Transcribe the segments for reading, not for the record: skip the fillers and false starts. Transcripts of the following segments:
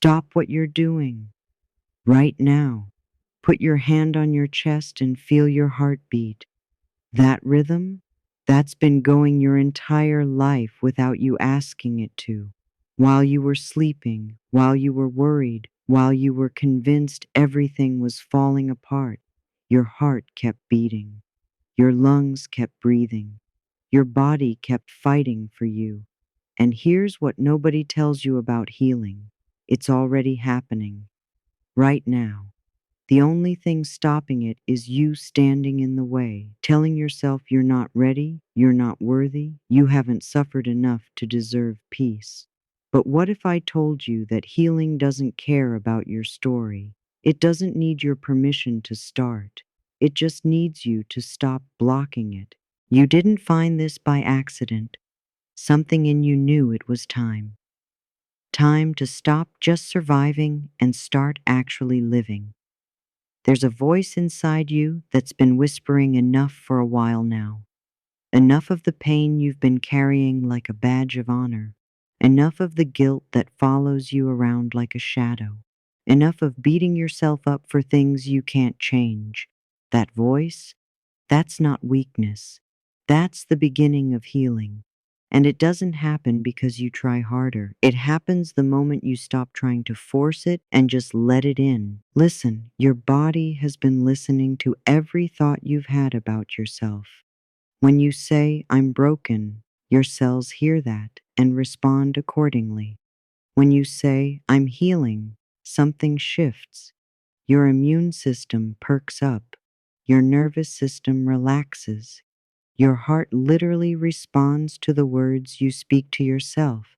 Stop what you're doing right now. Put your hand on your chest and feel your heartbeat. That rhythm, that's been going your entire life without you asking it to. While you were sleeping, while you were worried, while you were convinced everything was falling apart, your heart kept beating. Your lungs kept breathing. Your body kept fighting for you. And here's what nobody tells you about healing. It's already happening. Right now. The only thing stopping it is you standing in the way, telling yourself you're not ready, you're not worthy, you haven't suffered enough to deserve peace. But what if I told you that healing doesn't care about your story? It doesn't need your permission to start. It just needs you to stop blocking it. You didn't find this by accident. Something in you knew it was time. Time to stop just surviving and start actually living. There's a voice inside you that's been whispering enough for a while now. Enough of the pain you've been carrying like a badge of honor. Enough of the guilt that follows you around like a shadow. Enough of beating yourself up for things you can't change. That voice, that's not weakness. That's the beginning of healing. And it doesn't happen because you try harder. It happens the moment you stop trying to force it and just let it in. Listen, your body has been listening to every thought you've had about yourself. When you say, I'm broken, your cells hear that and respond accordingly. When you say, I'm healing, something shifts. Your immune system perks up. Your nervous system relaxes. Your heart literally responds to the words you speak to yourself.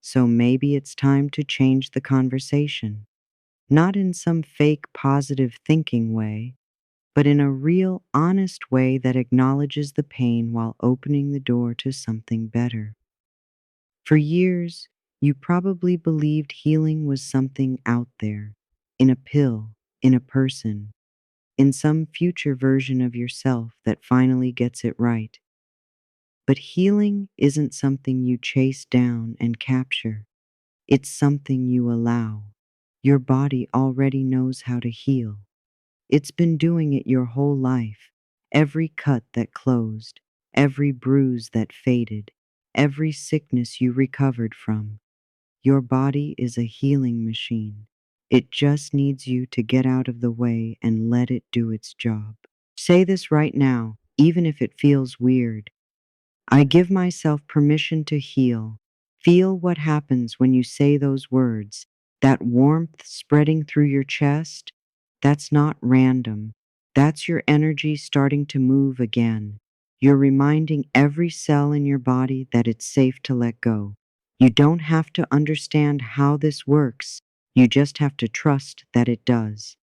So maybe it's time to change the conversation. Not in some fake positive thinking way, but in a real, honest way that acknowledges the pain while opening the door to something better. For years, you probably believed healing was something out there, in a pill, in a person, in some future version of yourself that finally gets it right. But healing isn't something you chase down and capture. It's something you allow. Your body already knows how to heal. It's been doing it your whole life. Every cut that closed, every bruise that faded, every sickness you recovered from. Your body is a healing machine. It just needs you to get out of the way and let it do its job. Say this right now, even if it feels weird. I give myself permission to heal. Feel what happens when you say those words. That warmth spreading through your chest, that's not random. That's your energy starting to move again. You're reminding every cell in your body that it's safe to let go. You don't have to understand how this works. You just have to trust that it does.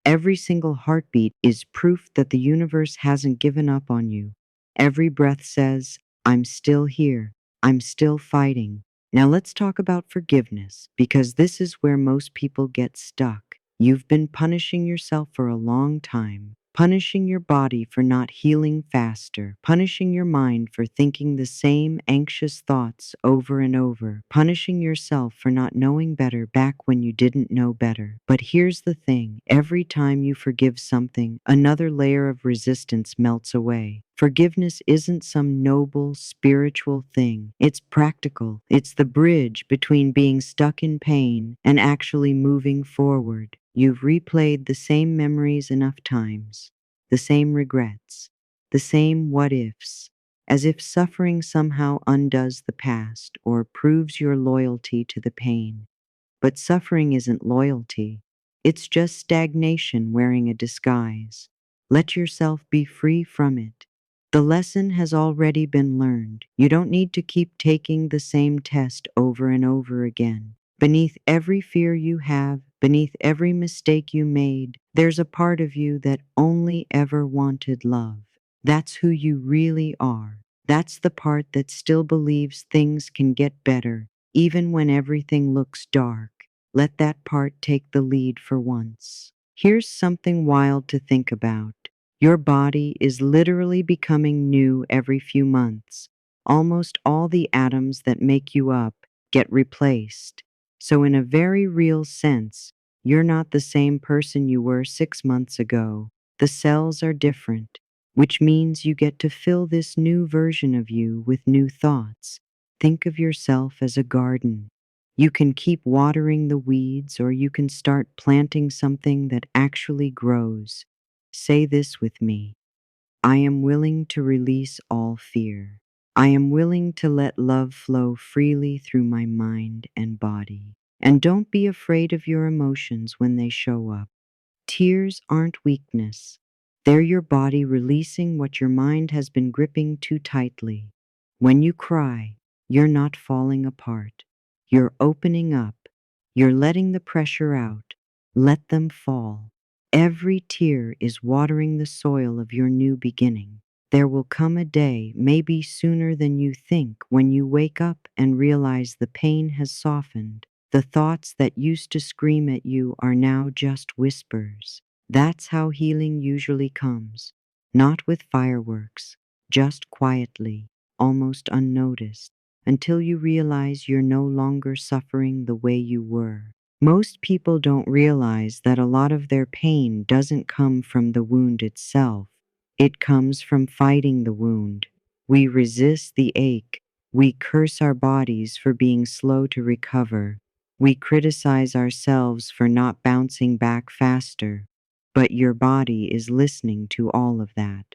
Every single heartbeat is proof that the universe hasn't given up on you. Every breath says, I'm still here. I'm still fighting. Now let's talk about forgiveness, because this is where most people get stuck. You've been punishing yourself for a long time. Punishing your body for not healing faster, punishing your mind for thinking the same anxious thoughts over and over, punishing yourself for not knowing better back when you didn't know better. But here's the thing, every time you forgive something, another layer of resistance melts away. Forgiveness isn't some noble, spiritual thing. It's practical. It's the bridge between being stuck in pain and actually moving forward. You've replayed the same memories enough times, the same regrets, the same what ifs, as if suffering somehow undoes the past or proves your loyalty to the pain. But suffering isn't loyalty. It's just stagnation wearing a disguise. Let yourself be free from it. The lesson has already been learned. You don't need to keep taking the same test over and over again. Beneath every fear you have, beneath every mistake you made, there's a part of you that only ever wanted love. That's who you really are. That's the part that still believes things can get better, even when everything looks dark. Let that part take the lead for once. Here's something wild to think about. Your body is literally becoming new every few months. Almost all the atoms that make you up get replaced. So, in a very real sense, you're not the same person you were 6 months ago. The cells are different, which means you get to fill this new version of you with new thoughts. Think of yourself as a garden. You can keep watering the weeds, or you can start planting something that actually grows. Say this with me: I am willing to release all fear. I am willing to let love flow freely through my mind and body. And don't be afraid of your emotions when they show up. Tears aren't weakness. They're your body releasing what your mind has been gripping too tightly. When you cry, you're not falling apart. You're opening up. You're letting the pressure out. Let them fall. Every tear is watering the soil of your new beginning. There will come a day, maybe sooner than you think, when you wake up and realize the pain has softened. The thoughts that used to scream at you are now just whispers. That's how healing usually comes. Not with fireworks, just quietly, almost unnoticed, until you realize you're no longer suffering the way you were. Most people don't realize that a lot of their pain doesn't come from the wound itself. It comes from fighting the wound. We resist the ache. We curse our bodies for being slow to recover. We criticize ourselves for not bouncing back faster. But your body is listening to all of that.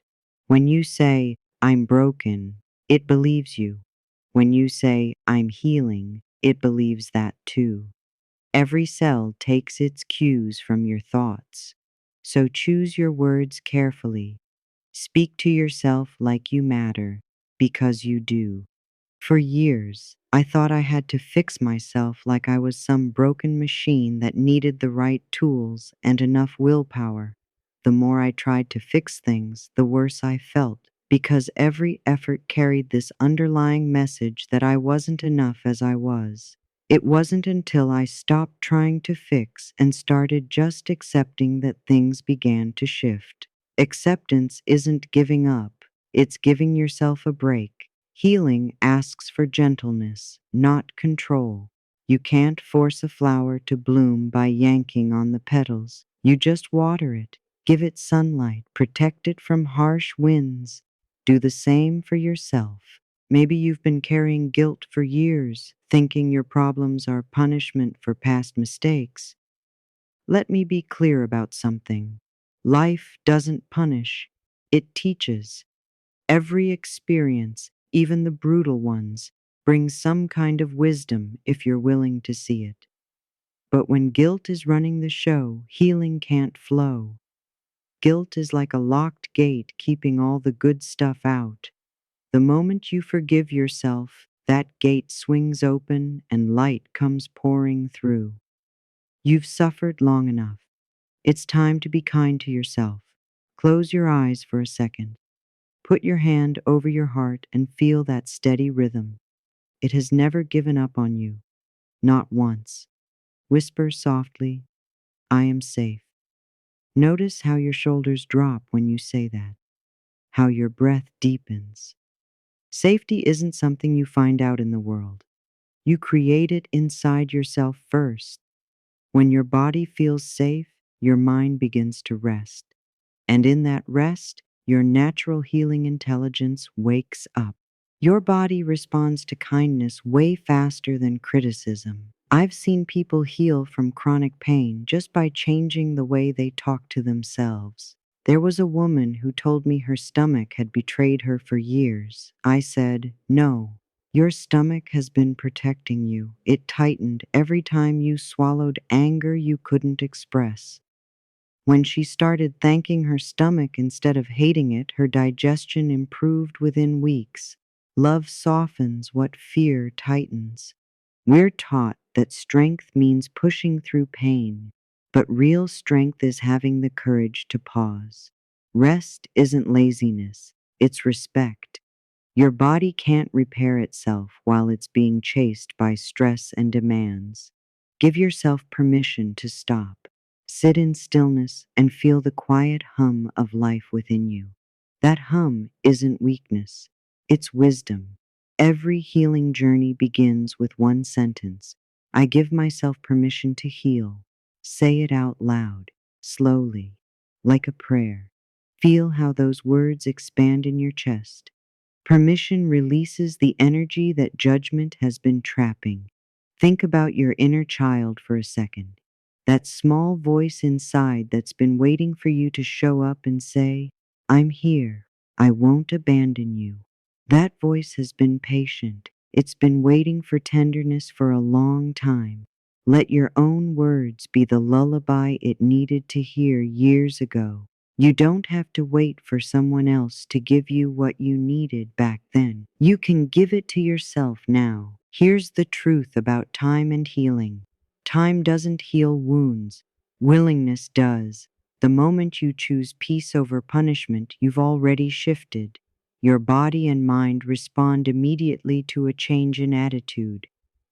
When you say, I'm broken, it believes you. When you say, I'm healing, it believes that too. Every cell takes its cues from your thoughts. So choose your words carefully. Speak to yourself like you matter, because you do. For years, I thought I had to fix myself like I was some broken machine that needed the right tools and enough willpower. The more I tried to fix things, the worse I felt, because every effort carried this underlying message that I wasn't enough as I was. It wasn't until I stopped trying to fix and started just accepting that things began to shift. Acceptance isn't giving up, it's giving yourself a break. Healing asks for gentleness, not control. You can't force a flower to bloom by yanking on the petals. You just water it, give it sunlight, protect it from harsh winds. Do the same for yourself. Maybe you've been carrying guilt for years, thinking your problems are punishment for past mistakes. Let me be clear about something. Life doesn't punish, it teaches. Every experience, even the brutal ones, brings some kind of wisdom if you're willing to see it. But when guilt is running the show, healing can't flow. Guilt is like a locked gate keeping all the good stuff out. The moment you forgive yourself, that gate swings open and light comes pouring through. You've suffered long enough. It's time to be kind to yourself. Close your eyes for a second. Put your hand over your heart and feel that steady rhythm. It has never given up on you, not once. Whisper softly, I am safe. Notice how your shoulders drop when you say that, how your breath deepens. Safety isn't something you find out in the world. You create it inside yourself first. When your body feels safe, your mind begins to rest. And in that rest, your natural healing intelligence wakes up. Your body responds to kindness way faster than criticism. I've seen people heal from chronic pain just by changing the way they talk to themselves. There was a woman who told me her stomach had betrayed her for years. I said, no, your stomach has been protecting you. It tightened every time you swallowed anger you couldn't express. When she started thanking her stomach instead of hating it, her digestion improved within weeks. Love softens what fear tightens. We're taught that strength means pushing through pain, but real strength is having the courage to pause. Rest isn't laziness, it's respect. Your body can't repair itself while it's being chased by stress and demands. Give yourself permission to stop. Sit in stillness and feel the quiet hum of life within you. That hum isn't weakness, it's wisdom. Every healing journey begins with one sentence. I give myself permission to heal. Say it out loud, slowly, like a prayer. Feel how those words expand in your chest. Permission releases the energy that judgment has been trapping. Think about your inner child for a second. That small voice inside that's been waiting for you to show up and say, I'm here. I won't abandon you. That voice has been patient. It's been waiting for tenderness for a long time. Let your own words be the lullaby it needed to hear years ago. You don't have to wait for someone else to give you what you needed back then. You can give it to yourself now. Here's the truth about time and healing. Time doesn't heal wounds. Willingness does. The moment you choose peace over punishment, you've already shifted. Your body and mind respond immediately to a change in attitude.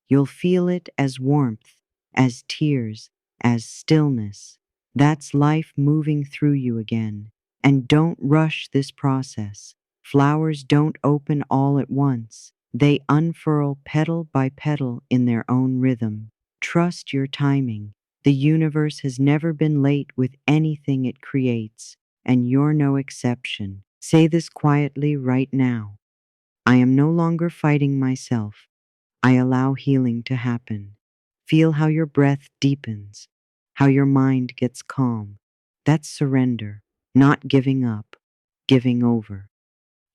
You'll feel it as warmth, as tears, as stillness. That's life moving through you again. And don't rush this process. Flowers don't open all at once. They unfurl petal by petal in their own rhythm. Trust your timing. The universe has never been late with anything it creates, and you're no exception. Say this quietly right now. I am no longer fighting myself. I allow healing to happen. Feel how your breath deepens, how your mind gets calm. That's surrender, not giving up, giving over.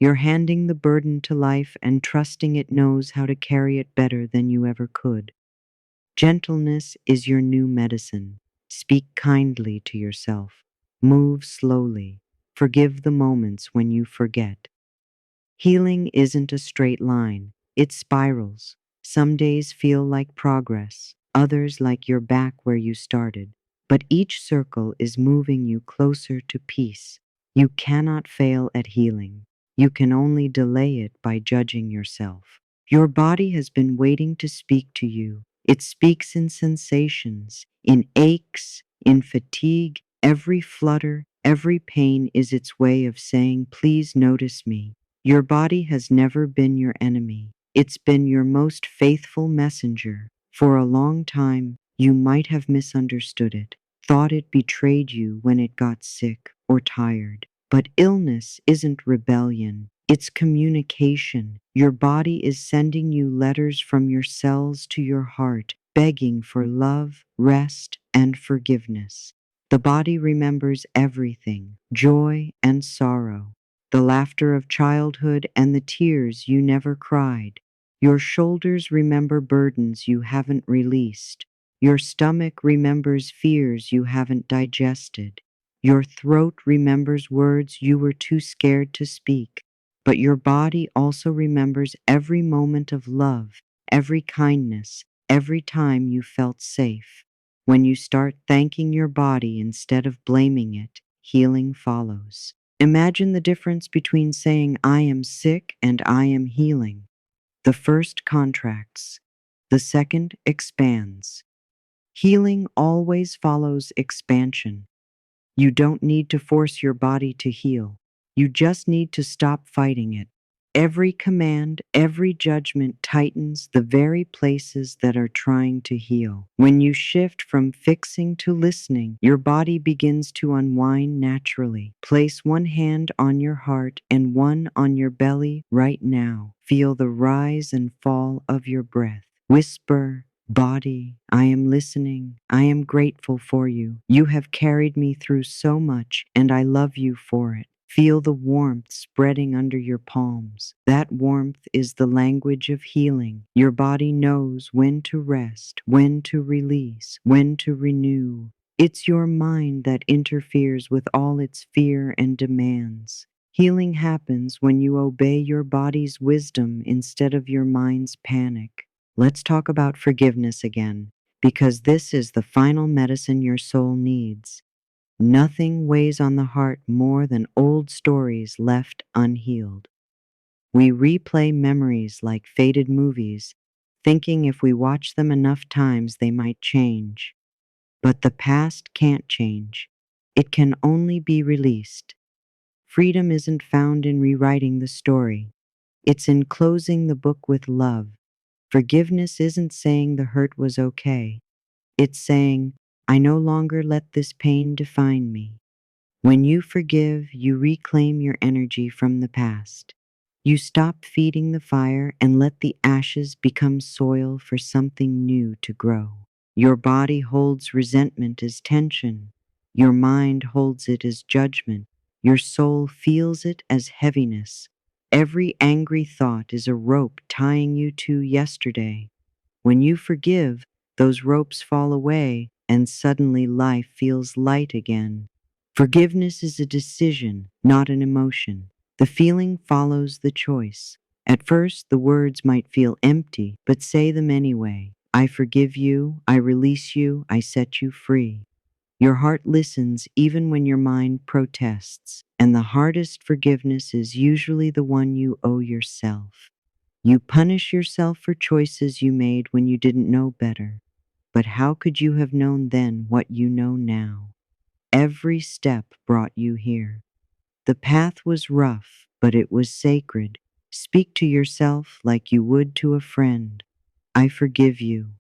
You're handing the burden to life and trusting it knows how to carry it better than you ever could. Gentleness is your new medicine. Speak kindly to yourself. Move slowly. Forgive the moments when you forget. Healing isn't a straight line, it spirals. Some days feel like progress, others like you're back where you started. But each circle is moving you closer to peace. You cannot fail at healing. You can only delay it by judging yourself. Your body has been waiting to speak to you. It speaks in sensations, in aches, in fatigue. Every flutter, every pain is its way of saying, please notice me. Your body has never been your enemy. It's been your most faithful messenger. For a long time, you might have misunderstood it, thought it betrayed you when it got sick or tired. But illness isn't rebellion, it's communication. Your body is sending you letters from your cells to your heart, begging for love, rest, and forgiveness. The body remembers everything, joy and sorrow, the laughter of childhood and the tears you never cried. Your shoulders remember burdens you haven't released. Your stomach remembers fears you haven't digested. Your throat remembers words you were too scared to speak. But your body also remembers every moment of love, every kindness, every time you felt safe. When you start thanking your body instead of blaming it, healing follows. Imagine the difference between saying, I am sick and I am healing. The first contracts, the second expands. Healing always follows expansion. You don't need to force your body to heal. You just need to stop fighting it. Every command, every judgment tightens the very places that are trying to heal. When you shift from fixing to listening, your body begins to unwind naturally. Place one hand on your heart and one on your belly right now. Feel the rise and fall of your breath. Whisper, body, I am listening. I am grateful for you. You have carried me through so much, and I love you for it. Feel the warmth spreading under your palms. That warmth is the language of healing. Your body knows when to rest, when to release, when to renew. It's your mind that interferes with all its fear and demands. Healing happens when you obey your body's wisdom instead of your mind's panic. Let's talk about forgiveness again, because this is the final medicine your soul needs. Nothing weighs on the heart more than old stories left unhealed. We replay memories like faded movies, thinking if we watch them enough times they might change. But the past can't change. It can only be released. Freedom isn't found in rewriting the story. It's in closing the book with love. Forgiveness isn't saying the hurt was okay. It's saying, I no longer let this pain define me. When you forgive, you reclaim your energy from the past. You stop feeding the fire and let the ashes become soil for something new to grow. Your body holds resentment as tension. Your mind holds it as judgment. Your soul feels it as heaviness. Every angry thought is a rope tying you to yesterday. When you forgive, those ropes fall away and suddenly life feels light again. Forgiveness is a decision, not an emotion. The feeling follows the choice. At first, the words might feel empty, but say them anyway. I forgive you, I release you, I set you free. Your heart listens even when your mind protests, and the hardest forgiveness is usually the one you owe yourself. You punish yourself for choices you made when you didn't know better. But how could you have known then what you know now? Every step brought you here. The path was rough, but it was sacred. Speak to yourself like you would to a friend. I forgive you.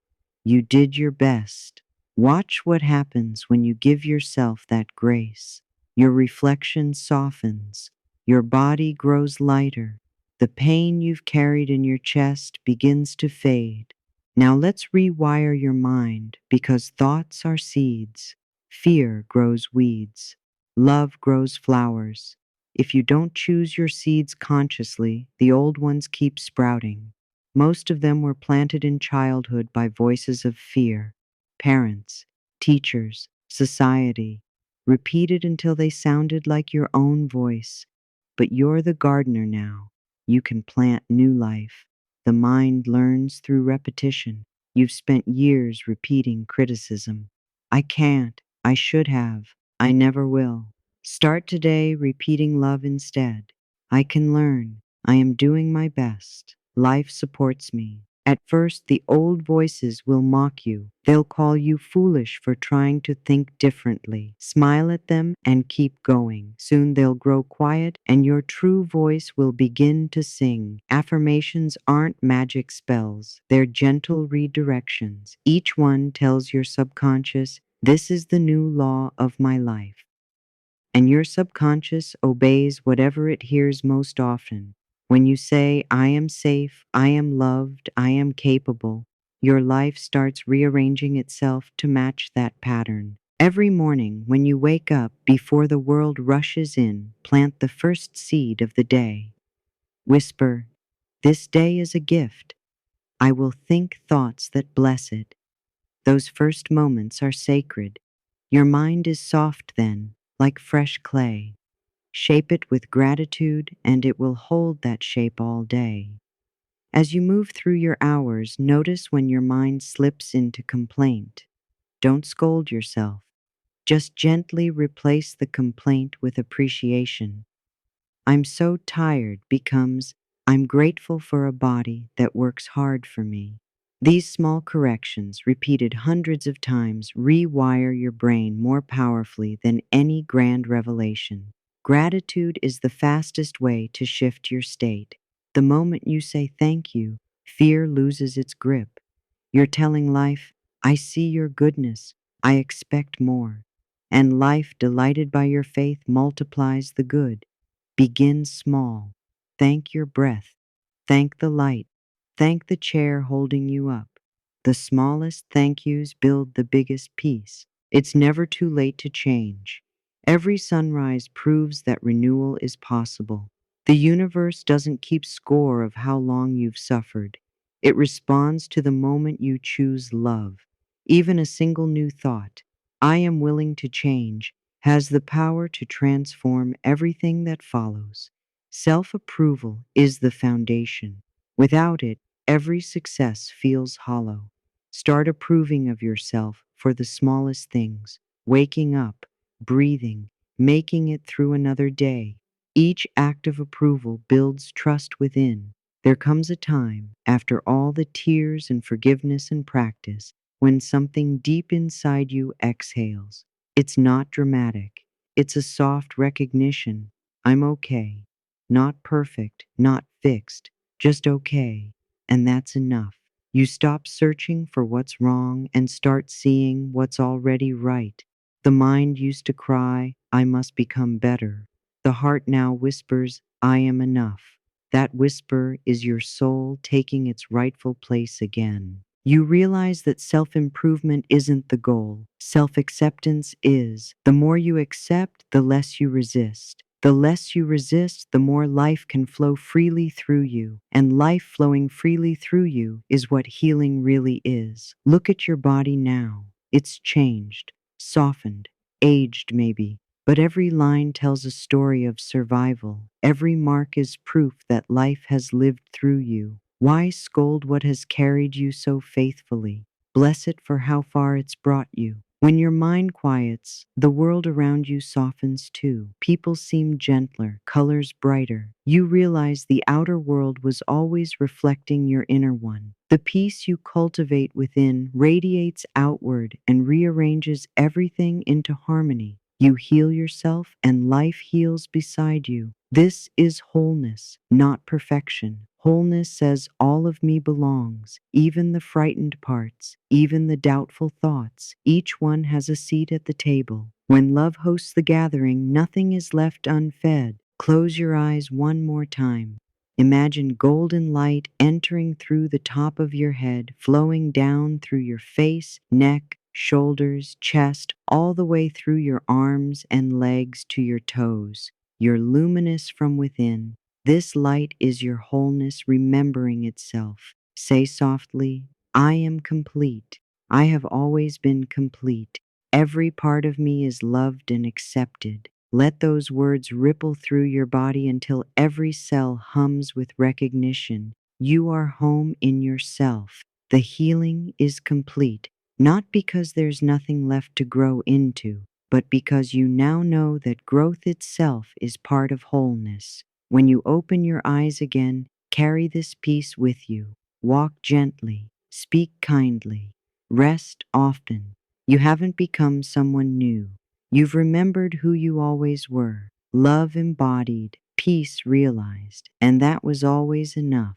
You did your best. Watch what happens when you give yourself that grace. Your reflection softens. Your body grows lighter. The pain you've carried in your chest begins to fade. Now let's rewire your mind because thoughts are seeds. Fear grows weeds. Love grows flowers. If you don't choose your seeds consciously, the old ones keep sprouting. Most of them were planted in childhood by voices of fear, parents, teachers, society, repeated until they sounded like your own voice. But you're the gardener now. You can plant new life. The mind learns through repetition. You've spent years repeating criticism. I can't. I should have. I never will. Start today repeating love instead. I can learn. I am doing my best. Life supports me. At first, the old voices will mock you. They'll call you foolish for trying to think differently. Smile at them and keep going. Soon they'll grow quiet and your true voice will begin to sing. Affirmations aren't magic spells. They're gentle redirections. Each one tells your subconscious, this is the new law of my life. And your subconscious obeys whatever it hears most often. When you say, I am safe, I am loved, I am capable, your life starts rearranging itself to match that pattern. Every morning when you wake up before the world rushes in, plant the first seed of the day. Whisper, this day is a gift. I will think thoughts that bless it. Those first moments are sacred. Your mind is soft then, like fresh clay. Shape it with gratitude, and it will hold that shape all day. As you move through your hours, notice when your mind slips into complaint. Don't scold yourself. Just gently replace the complaint with appreciation. I'm so tired becomes, I'm grateful for a body that works hard for me. These small corrections, repeated hundreds of times, rewire your brain more powerfully than any grand revelation. Gratitude is the fastest way to shift your state. The moment you say thank you, fear loses its grip. You're telling life, I see your goodness, I expect more. And life, delighted by your faith, multiplies the good. Begin small. Thank your breath. Thank the light. Thank the chair holding you up. The smallest thank yous build the biggest peace. It's never too late to change. Every sunrise proves that renewal is possible. The universe doesn't keep score of how long you've suffered. It responds to the moment you choose love. Even a single new thought, I am willing to change, has the power to transform everything that follows. Self-approval is the foundation. Without it, every success feels hollow. Start approving of yourself for the smallest things, waking up, breathing, making it through another day. Each act of approval builds trust within. There comes a time, after all the tears and forgiveness and practice, when something deep inside you exhales. It's not dramatic. It's a soft recognition. I'm okay. Not perfect, not fixed, just okay. And that's enough. You stop searching for what's wrong and start seeing what's already right. The mind used to cry, I must become better. The heart now whispers, I am enough. That whisper is your soul taking its rightful place again. You realize that self-improvement isn't the goal. Self-acceptance is. The more you accept, the less you resist. The less you resist, the more life can flow freely through you. And life flowing freely through you is what healing really is. Look at your body now. It's changed, softened, aged maybe, but every line tells a story of survival. Every mark is proof that life has lived through you. Why scold what has carried you so faithfully? Bless it for how far it's brought you. When your mind quiets, the world around you softens too. People seem gentler, colors brighter. You realize the outer world was always reflecting your inner one. The peace you cultivate within radiates outward and rearranges everything into harmony. You heal yourself and life heals beside you. This is wholeness, not perfection. Wholeness says all of me belongs, even the frightened parts, even the doubtful thoughts. Each one has a seat at the table. When love hosts the gathering, nothing is left unfed. Close your eyes one more time. Imagine golden light entering through the top of your head, flowing down through your face, neck, shoulders, chest, all the way through your arms and legs to your toes. You're luminous from within. This light is your wholeness remembering itself. Say softly, I am complete. I have always been complete. Every part of me is loved and accepted. Let those words ripple through your body until every cell hums with recognition. You are home in yourself. The healing is complete, not because there's nothing left to grow into, but because you now know that growth itself is part of wholeness. When you open your eyes again, carry this peace with you. Walk gently, speak kindly, rest often. You haven't become someone new. You've remembered who you always were. Love embodied, peace realized, and that was always enough.